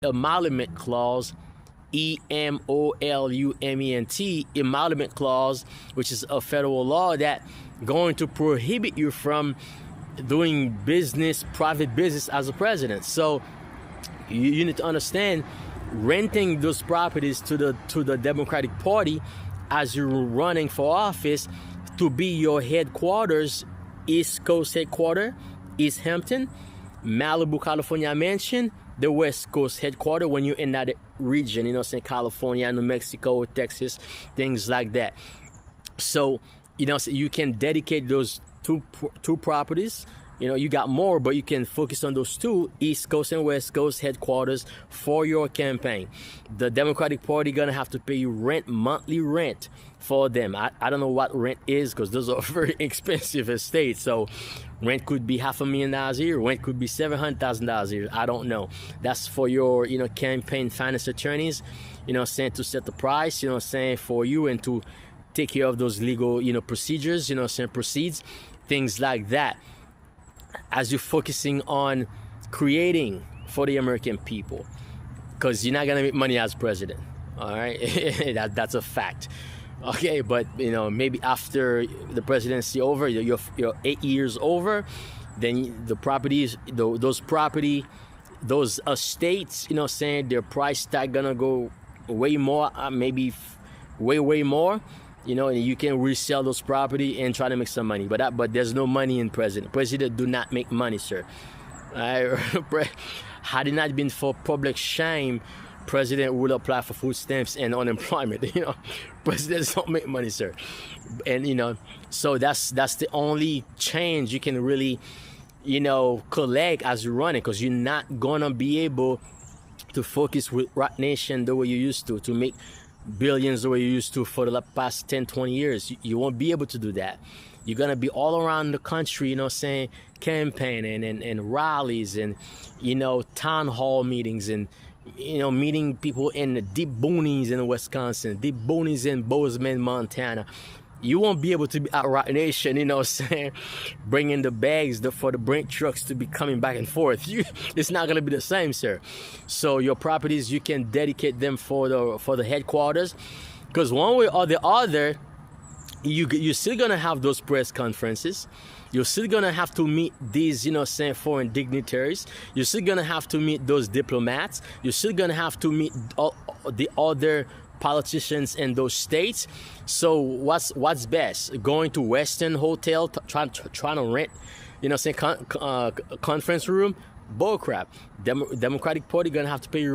emolument clause, EMOLUMENT, emolument clause, which is a federal law that going to prohibit you from doing business, private business as a president. So you need to understand, renting those properties to the Democratic Party as you're running for office to be your headquarters, East Coast headquarters, East Hampton, Malibu, California mansion, the West Coast headquarters when you're in that region, you know, say California, New Mexico, Texas, things like that. So, you know, so you can dedicate those two properties. You know, you got more, but you can focus on those two, East Coast and West Coast headquarters, for your campaign. The Democratic Party gonna have to pay you rent, monthly rent for them. I don't know what rent is, because those are very expensive estates. So rent could be $500,000 a year. Rent could be $700,000 a year. I don't know. That's for your, you know, campaign finance attorneys, you know, saying to set the price, you know, saying for you, and to take care of those legal, you know, procedures, you know, saying proceeds, things like that. As you're focusing on creating for the American people, because you're not gonna make money as president. All right, that's a fact. Okay, but you know, maybe after the presidency over, your 8 years over, then the properties, those estates, you know, saying their price tag gonna go way more, maybe way more. You know, and you can resell those property and try to make some money. But there's no money in president. President do not make money, sir. Had it not been for public shame, president would apply for food stamps and unemployment. You know, presidents don't make money, sir. And you know, so that's the only change you can really, you know, collect as you're running, because you're not gonna be able to focus with Roc Nation the way you used to make billions the way you used to for the past 10-20 years. You won't be able to do that. You're gonna be all around the country, you know, saying campaigning and rallies, and you know, town hall meetings, and you know, meeting people in the deep boonies in Wisconsin, deep boonies in Bozeman, Montana. You won't be able to be at Roc Nation, you know, saying, bringing the bags for the Brent trucks to be coming back and forth. It's not gonna be the same, sir. So your properties, you can dedicate them for the headquarters, because one way or the other, you're still gonna have those press conferences. You're still gonna have to meet these, you know, saying foreign dignitaries. You're still gonna have to meet those diplomats. You're still gonna have to meet all the other politicians in those states. So what's best? Going to Westin Hotel, trying to rent, you know, say conference room? Bull crap. Democratic Party gonna have to pay you